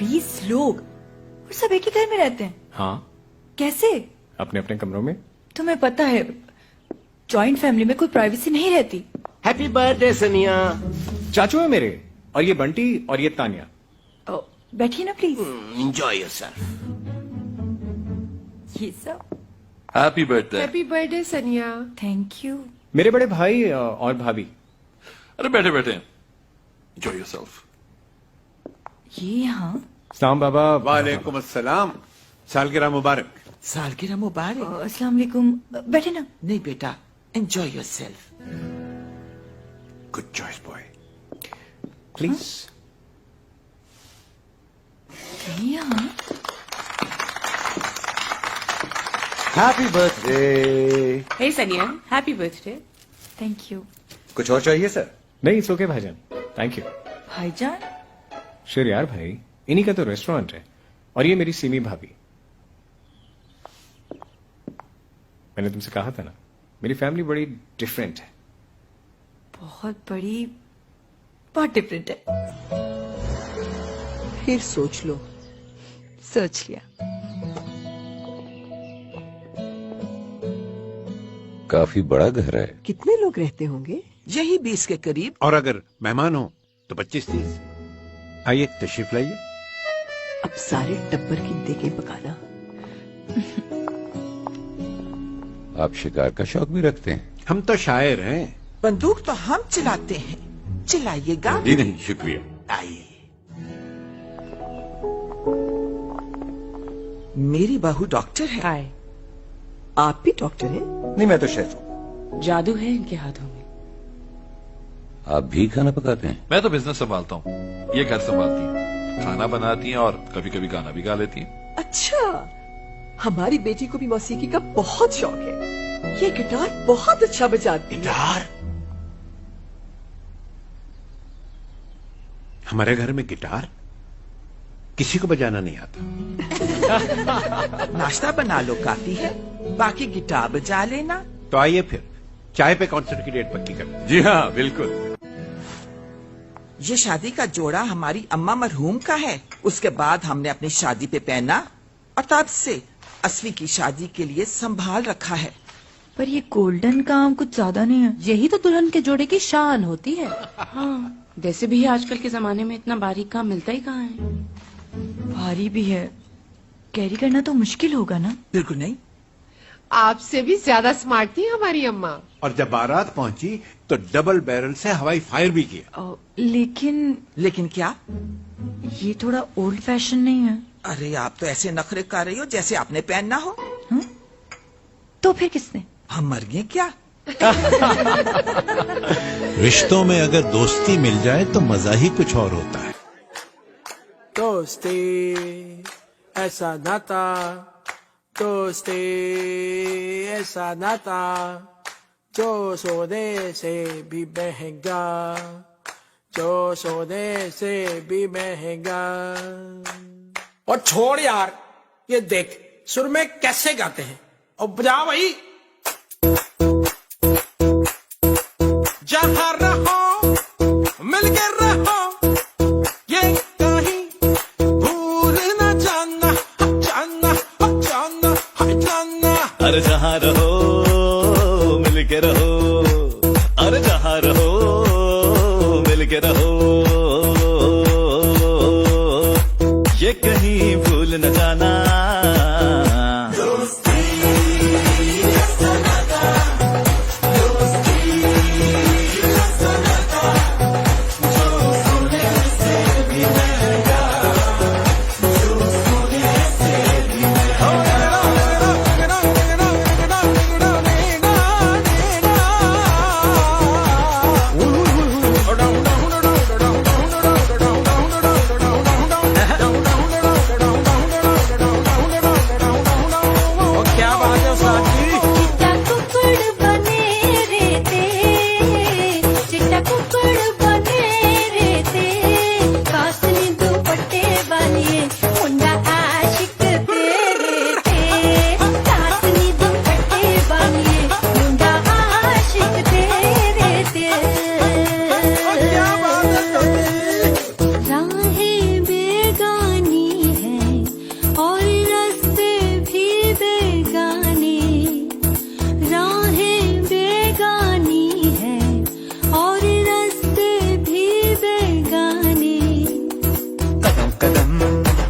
20 लोग और सब एक ही घर में रहते हैं? हाँ, कैसे? अपने अपने कमरों में। तुम्हें पता है जॉइंट फैमिली में कोई प्राइवेसी नहीं रहती। हैप्पी बर्थडे सनिया। चाचू है मेरे, और ये बंटी और ये तानिया। ओ, बैठिए ना प्लीज। Enjoy yourself. ये सब। Happy birthday. हैप्पी बर्थडे सनिया। Thank you. मेरे बड़े भाई और भाभी। अरे बैठे बैठे, एंजॉय योरसेल्फ। ये यहाँ। सलाम बाबा। वालेकुम अस्सलाम। सालगिरह मुबारक। सालगिरह मुबारक। अस्सलाम वालेकुम। बैठे ना। नहीं बेटा, enjoy yourself. Good choice boy. Please. ये यहाँ। Happy birthday. हे सनिया, हैप्पी बर्थडे। Thank you. कुछ और चाहिए सर? नहीं, इट्स ओके भाईजान, थैंक यू। भाईजान? श्योर यार भाई, इन्हीं का तो रेस्टोरेंट है। और ये मेरी सीमी भाभी। मैंने तुमसे कहा था ना, मेरी फैमिली बड़ी डिफरेंट है। बहुत बड़ी, बहुत डिफरेंट है। फिर सोच लो। सोच लिया। काफी बड़ा घर है। कितने लोग रहते होंगे? यही 20 के करीब। और अगर मेहमान हो तो 25-30। आइए तशरीफ लाइए। अब सारे टब्बर की देखें पकाना। आप शिकार का शौक भी रखते हैं? हम तो शायर हैं। बंदूक तो हम चलाते हैं, चलाइएगा? जी नहीं, शुक्रिया। आइए। मेरी बहू डॉक्टर है। हाय। आप भी डॉक्टर हैं? नहीं, मैं तो शेफ हूँ। जादू है इनके हाथों में। आप भी खाना पकाते हैं? मैं तो बिजनेस संभालता हूँ, ये घर संभालती है, खाना बनाती है और कभी कभी गाना भी गा लेती है। अच्छा, हमारी बेटी को भी मौसीकी का बहुत शौक है। ये गिटार बहुत अच्छा बजाती है। गिटार? हमारे घर में गिटार किसी को बजाना नहीं आता। नाश्ता बना लो, काफी है। बाकी गिटार बजा लेना। तो आइए फिर चाय पे कॉन्सर्ट की डेट पक्की कर। जी हाँ, बिल्कुल। ये शादी का जोड़ा हमारी अम्मा मरहूम का है। उसके बाद हमने अपनी शादी पे पहना और तब से असवी की शादी के लिए संभाल रखा है। पर ये गोल्डन काम कुछ ज्यादा नहीं है? यही तो दुल्हन के जोड़े की शान होती है। हाँ, वैसे भी आजकल के जमाने में इतना बारीक काम मिलता ही कहाँ है। भारी भी है, कैरी करना तो मुश्किल होगा ना? बिल्कुल नहीं। आपसे भी ज्यादा स्मार्ट थी हमारी अम्मा। और जब बारात पहुंची तो डबल बैरल से हवाई फायर भी किया। लेकिन क्या? ये थोड़ा ओल्ड फैशन नहीं है? अरे आप तो ऐसे नखरे कर रही हो जैसे आपने पहनना हो। तो फिर किसने? हम मर गए क्या? रिश्तों में अगर दोस्ती मिल जाए तो मजा ही कुछ और होता है। दोस्ती ऐसा नाता, दोस्ती ऐसा नाता जो सोने से भी महंगा, जो सोने से भी महंगा। और छोड़ यार, ये देख सुर में कैसे गाते हैं। और बजा भाई। जहाँ रहो मिलके रहो, ये कहीं भूल न जाना, जाना जाना जाना। अरे जहाँ रहो मिलके रहो, अरे जहाँ रहो मिलके रहो, ये कहीं भूल न जाना। कदम